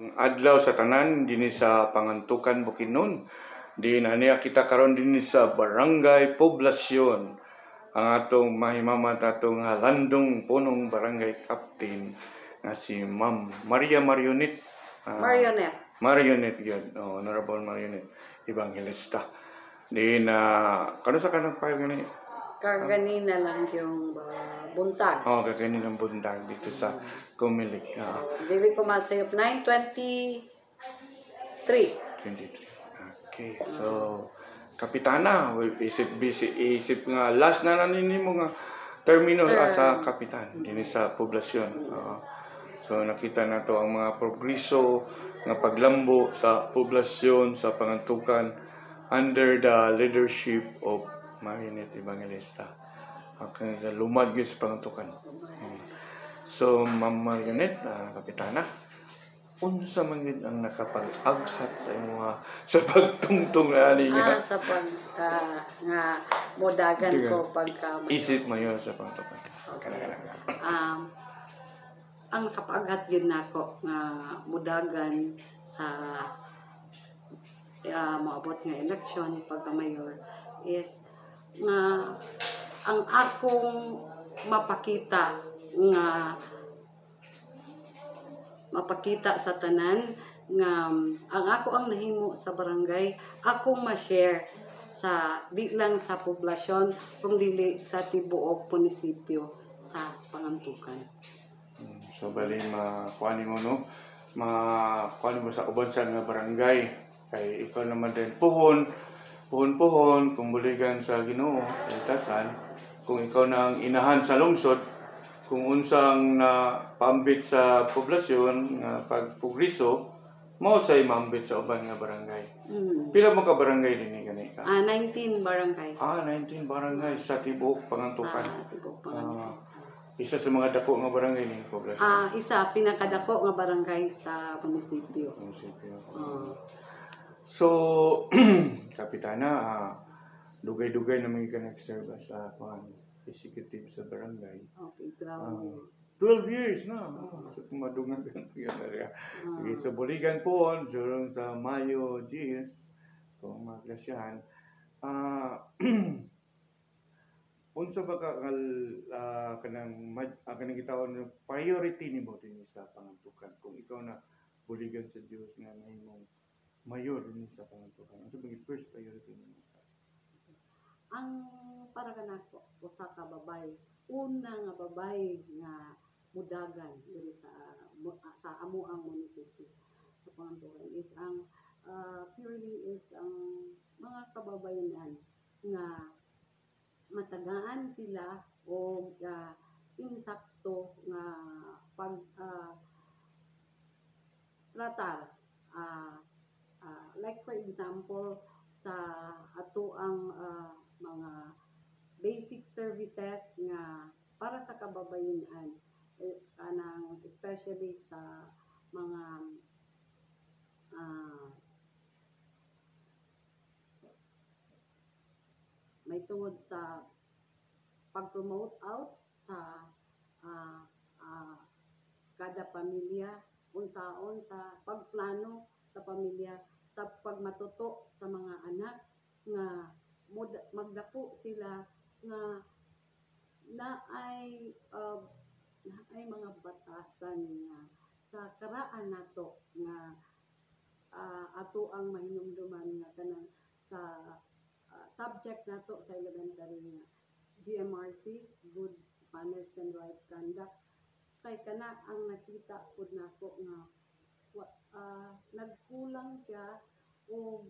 Adlaw sa tanan dinhi sa Pangantukan Bukidnon. Din aniya kita karon dinhi sa Barangay Poblasyon. Ang atong mahimamat atong landong punong barangay captain nga si Ma'am Maria Marionette. Marionette yun. Honorable Marionette Evangelista. Din kano sa kanang file gani? Kaganina lang yung buntag. Kaganinang buntag dito sa Comelec. Dili ko masayop 9:23. 23. Okay. So, kapitana, isip nga last na nanin mo nga termino sa kapitan dinhi sa poblasyon. So nakita na to ang mga progreso nga paglambo sa poblasyon sa Pangantukan under the leadership of Marionette Evangelista. Okay, lumad gyud sa Pangantukan. So, Ma'am Marionette, kapitana, unsa man gid ang nakapag-aghat sa imong sa pagtungtong ani nga Sa pag nga modagan ko pagka isip mayo sa Pangantukan. Ang nakapag-aghat yun nako nga modagan sa maabot nga eleksyon pagka mayor is nga ang akong mapakita sa tanan nga ang ako ang nahimo sa barangay akong ma-share sa di lang sa poblasyon kung dili sa tibuok munisipyo sa Pangantukan. So bali makuani mo no, makuani mo sa ubansan nga barangay kay ikaw naman din puhon kung buligan sa Ginoo sa itasan, kung ikaw nang inahan sa lungsod, kung unsang na paambit sa poblasyon nga pagprogreso mao say maambit sa uban nga barangay. Pila mo ka barangay dinhi gani ka? 19 barangay. 19 barangay sa tibuok Pangantukan. Tibuok Pangantukan. Isa sa mga dako nga barangay ni poblasyon. Isa pinakadako nga barangay sa munisipyo. So, kapitana, dugay-dugay na mga nag-serve as executive sa barangay. Okay, 12 years na. So, kumadungan ka yan. Sige, so buligan po, during sa Mayo GS, kung maglasyahan, unsa ba kanang gitawon priority nimo dinhi sa Pangantukan kung ikaw na buligan sa Dios nga mahimong mayor dinhi sa Pangantukan, unsa ba first priority nimo? Ang para kanako usa ka babay, una nga babay nga mudagan diri sa amo ang munisipyo sa Pangantukan is ang purely is ang mga kababayanan nga matagaan sila o insakto nga pag tratar like for example sa ato ang mga basic services nga para sa kababayanan kanang especially sa mga may tungod sa pag-promote out sa kada pamilya, unsaon sa pagplano sa pamilya, sa pagmatuto sa mga anak nga magdako sila nga naay mga batasan nga sa karaan nato nga ato ang mahinumduman nga kanang sa subject nato sa elementary nga GMRC, Good Manners and Right Conduct. Kay kana ang nakita pud nako nga nagkulang siya o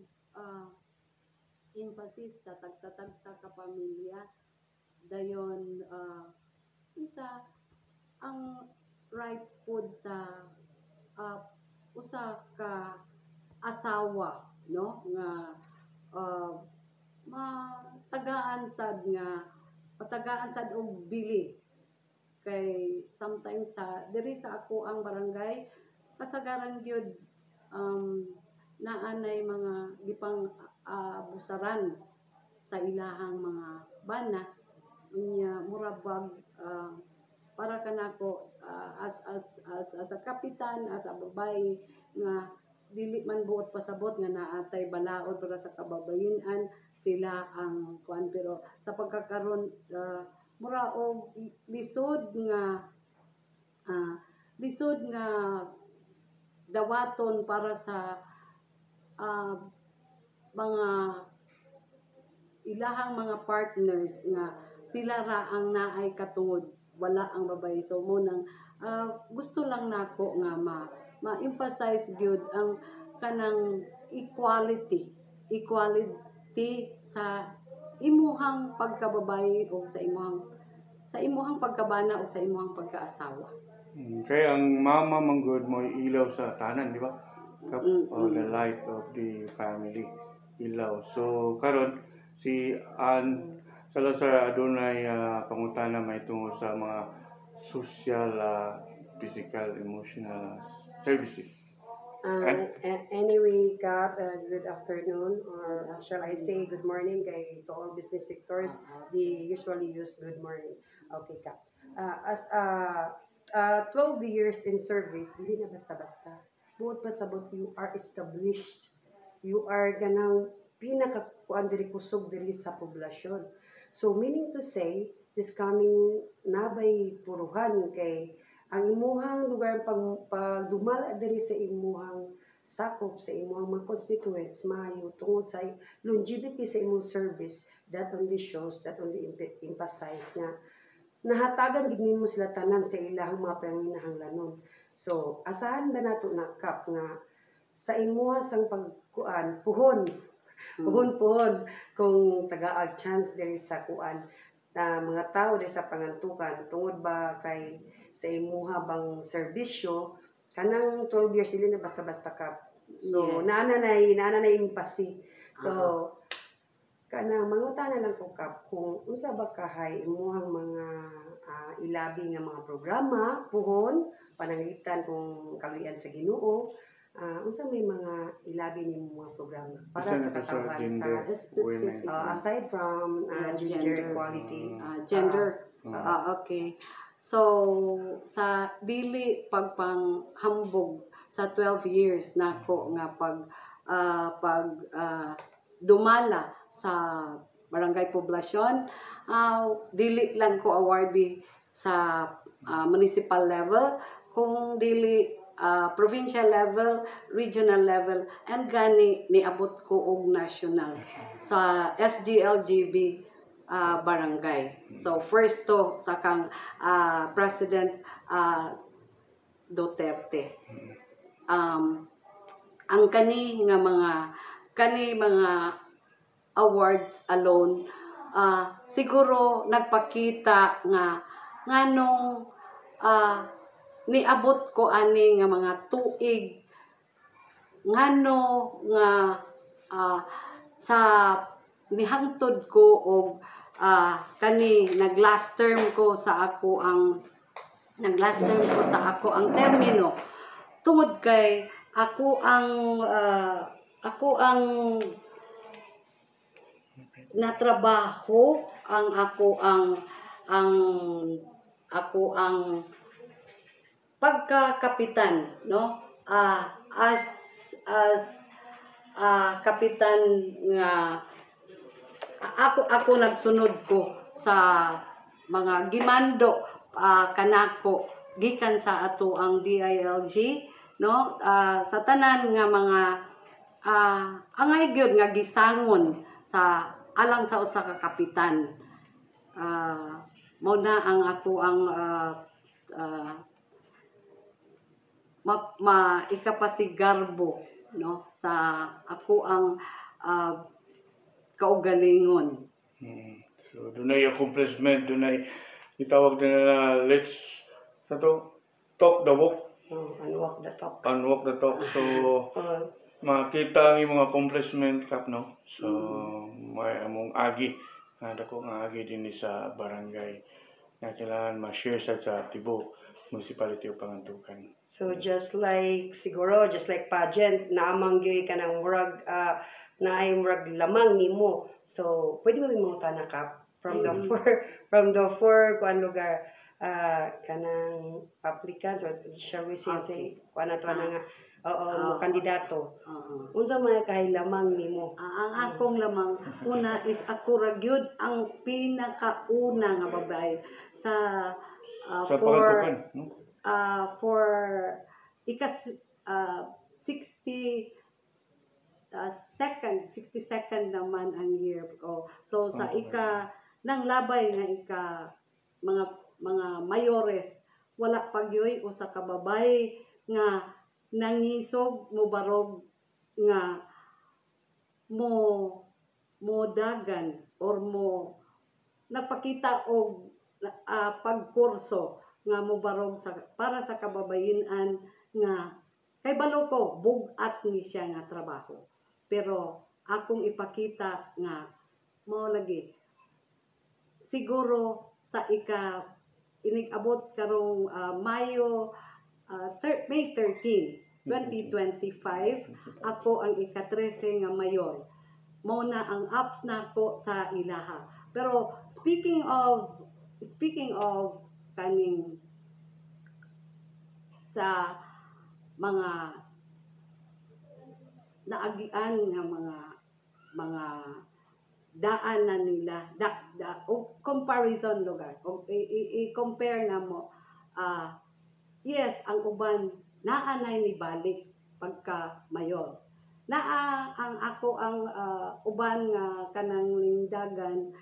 emphasis sa tagsa ka pamilya dayon isa ang right pud sa usa ka asawa no nga matagaan sad og bili kay sometimes diri sa ako ang barangay kasagaran gyud naanay mga gipang busaran sa ilahang mga bana unya murabag para kanako as a kapitan, as a babae nga dili man buot pasabot nga naatay balaod para sa kababayen-an sila ang kuan, pero sa pagkakaron mura og lisod nga dawaton para sa ah, mga ilahang mga partners nga sila ra ang naay katungod, wala ang babae. So mo nang gusto lang nako nga ma-emphasize gyud ang kanang equality sa imuhang pagkababae o sa imuhang pagkabana o sa imuhang pagkaasawa. Kaya ang mama manggod mo ilaw sa tanan, di ba? The light of the family, ilaw. So karon si Ann Salazar adunay pangutana may tungod sa mga social, physical, emotional services. Anyway, Kap, good afternoon, or shall I say good morning kay to all business sectors, they usually use good morning. Okay, Kap. As 12 years in service, hindi na basta-basta. Buot pasabot, you are established. You are ganang pinakakuan diri kusog diri sa poblasyon. So, meaning to say, this coming nabay puruhan kay ang imuhang lugar pagdumala diri sa imuhang sakop sa imuhang mga constituents maayo tungod sa longevity sa imong service, that only shows, that only emphasize na nahatagan gid nimo sila tanan sa ilahang mga panginahanglanon. So asahan ba nato na Kap nga sa imuha sang pagkuan puhon kung taga-ag chance diri sa kuan na mga tao diri sa pangantukan tungod ba kay sa imuha bang serbisyo kanang 12 years dili na basta-basta Kap. So Yes. naana na empathy. So kanang mangutana lang ko Kap kung unsa ba kahay imuhang mga ilabi nga mga programa puhon pananglitan kung kaluyan sa Ginoo. Unsa may mga ilabi ni mga programa para sa katawhan sa specific. aside from gender Gender. equality. Gender. Okay. So, sa dili pagpanghambog sa 12 years nako nga dumala sa barangay poblasyon, dili lang ko awardee sa municipal level, kung dili provincial level, regional level, and gani niabot ko og national sa SGLGB barangay. So first to sa kang President Duterte. Ang kani mga awards alone siguro nagpakita nga nganong niabot ko ani nga mga tuig ngano nga sa nihangtod ko og kani nag-last term ko sa ako ang termino tungod kay ako ang natrabaho ako ang pagkakapitan, no? As kapitan nga ako nagsunod ko sa mga gimando kanako gikan sa ato ang DILG, no? Sa tanan nga mga angay gyud nga gisangon sa alang sa usa ka kapitan. Mao na ang ako ang ikapasigarbo, no, sa ako ang kaugalingon. So dunay accomplishment, dunay itawag na let's talk the walk, Unwalk the talk. unwalk the talk. So makita ang imong accomplishment Kap, no? So may among agi dako nga agi din sa barangay na kailangan ma-share sa tibuok municipality o pangantukan. So just like pageant naamang gyud kanang murag naay murag lamang nimo. So pwede mo mangutana Kap from the four kuan lugar kanang applicants or shall we say kuana tra na nga Oo. kandidato. Oo. Unsa man kahilamang nimo? Ang akong lamang una is ako ra gyud ang pinakauna nga babae sa Sa for pagtukan, no? for ikas 60 60 second naman ang year ko. So sa Okay. nang labay nga mga mayores wala pagyoy usa ka babay nga nangisog mo barog nga mo dagan or mo nagpakita og pagkurso nga mo barog para sa kababayen-an nga kay balo ko bugat ni siya nga trabaho. Pero akong ipakita nga mao lagi siguro sa inig-abot karong Mayo May 13, 2025 ako ang ika-13 nga mayor. Mao na ang apps nako sa ilaha. Pero speaking of kaning sa mga naagian nga mga daanan nila o comparison lugar o i-compare na mo yes ang uban naanay ni balik pagka mayor ang ako ang uban nga kanang lingdagan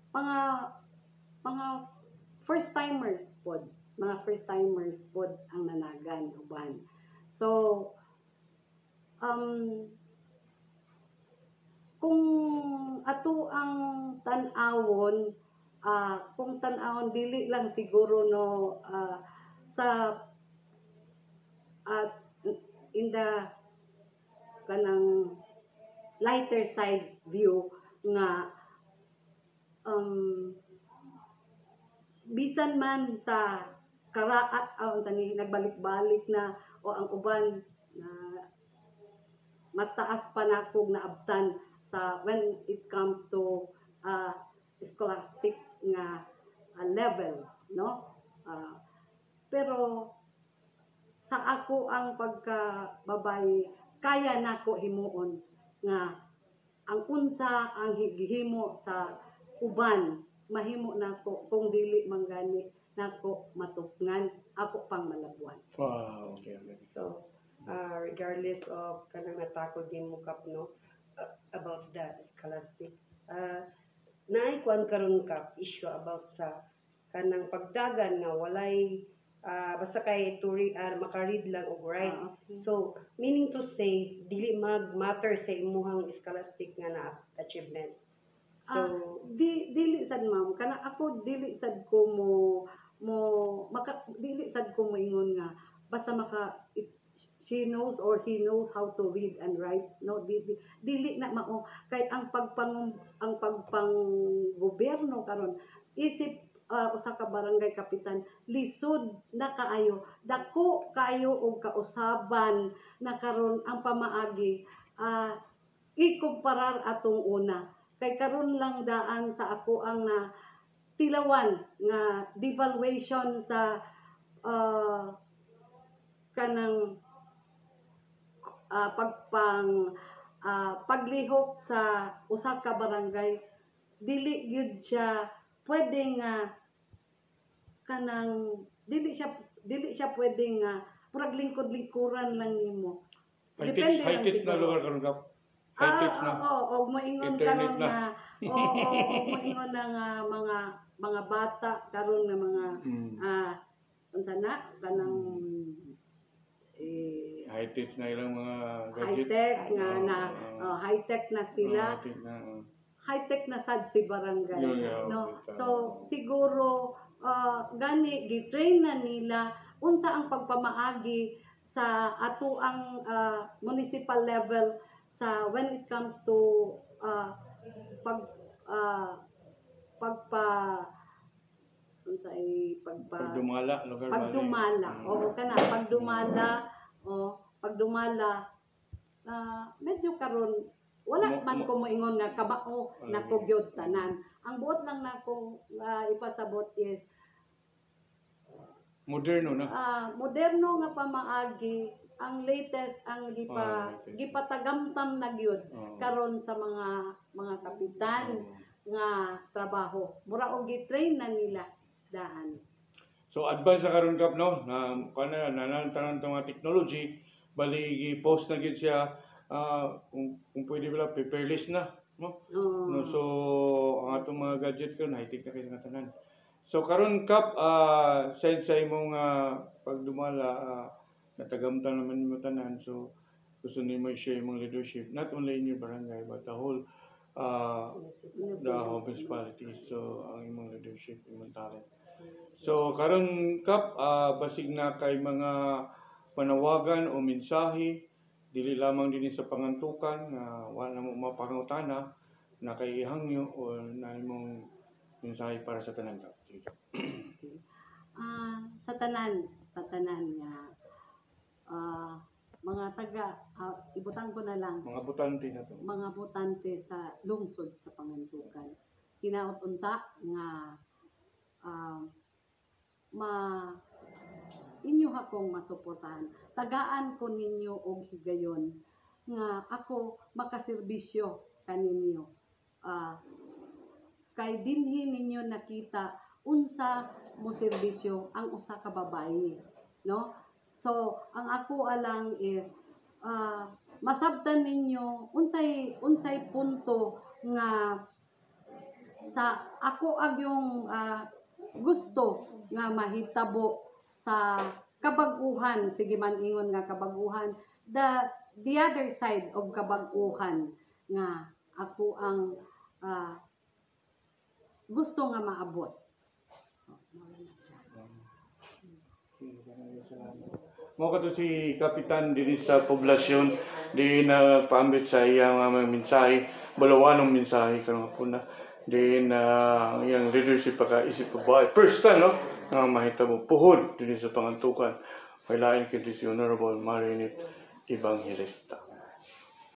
mga first timers pod ang nanagan uban. So kung ato ang tan-awon kung tan-awon dili lang siguro no sa in the kanang lighter side view nga bisan man sa nagbalik-balik na o ang uban na mas taas pa na kog naabtan sa when it comes to scholastic nga level, no? Pero sa ako ang pagkababaye kaya nako himuon nga ang unsa ang gihimo sa uban mahimo nako kung dili manggani nako matupngan ako pang malabuan. Wow, okay. So regardless of kanang natakod din mo kap no about the scholastic naay kuan karon kap issue about sa kanang pagdagan nga walay basta kay makaread lang og write. Okay. So meaning to say dili matter sa imuhang scholastic nga na achievement. So dili sad ma'am kana ako dili sad ko dili sad ko moingon nga basta she knows or he knows how to read and write, no? Dili na mao kay ang pagpanggobyerno karon isip usa ka barangay kapitan lisod na kaayo dako kaayo og kausaban na karon ang pamaagi ikumparar atong una kay karon lang daan sa ako ang tilawan nga devaluation sa kanang paglihok sa usa ka barangay dili gyud siya pwede nga kanang dili siya pwede nga murag lingkod-lingkuran lang nimo. Depende lang High-tech na siguro. lugar karon kap. High-tech na. Oo, moingon Internet karon na. nga moingon na nga mga bata karon nga mga unsa na kanang High-tech na ilang mga gadget. high-tech high-tech na sila. High-tech na. High-tech na sad si barangay, Yeah, no? okay. So siguro gani gitrain na nila unsa ang pagpamaagi sa ato ang municipal level sa when it comes to Pagdumala, lugar pagdumala. Oo kana pagdumala medyo karon wala man ko moingon nga kabao nako gyud tanan. Ang buot lang nako ipasabot is Moderno na. Moderno nga pamaagi ang latest ang latest. gipatagamtam na gyud karon sa mga kapitan nga trabaho. Mura og gi-train na nila daan. So advance sa karon kap no na kana nanantanan tong mga technology bali gi-post na gid siya kung pwede wala paperless na no. No, so ang atong mga gadget ko high-tech na kay nga tanan. So karon kap sa imong pagdumala natagamtan naman mo tanan, so gusto nimo i-share imong leadership not only in your barangay but the whole the whole municipality. So ang imong leadership, imong talent. So karon kap basig na kay mga panawagan o mensahe dili lamang dinhi sa pangantukan nga wala mo mapangutana na kay hangyo o na imong mensahe para sa tanan kap. Sa tanan nga mga taga ibutang ko na lang Mga butante na to. mga botante sa lungsod sa Pangantukan. Hinaot unta nga inyo akong masuportahan. Tagaan ko ninyo og higayon nga ako makaserbisyo kaninyo. Kay dinhi ninyo nakita unsa mo serbisyo ang usa ka babaye, no? So ang ako alang is masabtan ninyo unsay punto nga sa ako agyong gusto nga mahitabo sa kabag-uhan, sige man ingon nga kabag-uhan, the other side of kabag-uhan nga ako ang gusto nga maabot. Mo kato si Kapitan din sa poblasyon di na paambit sa iyang mga mensahe, balawanong mensahe karon po na din iyang leadership pagkaisip ko ba first time no nga mahitabo puhod din sa Pangantukan. Kailain kay si Honorable Marinit Evangelista.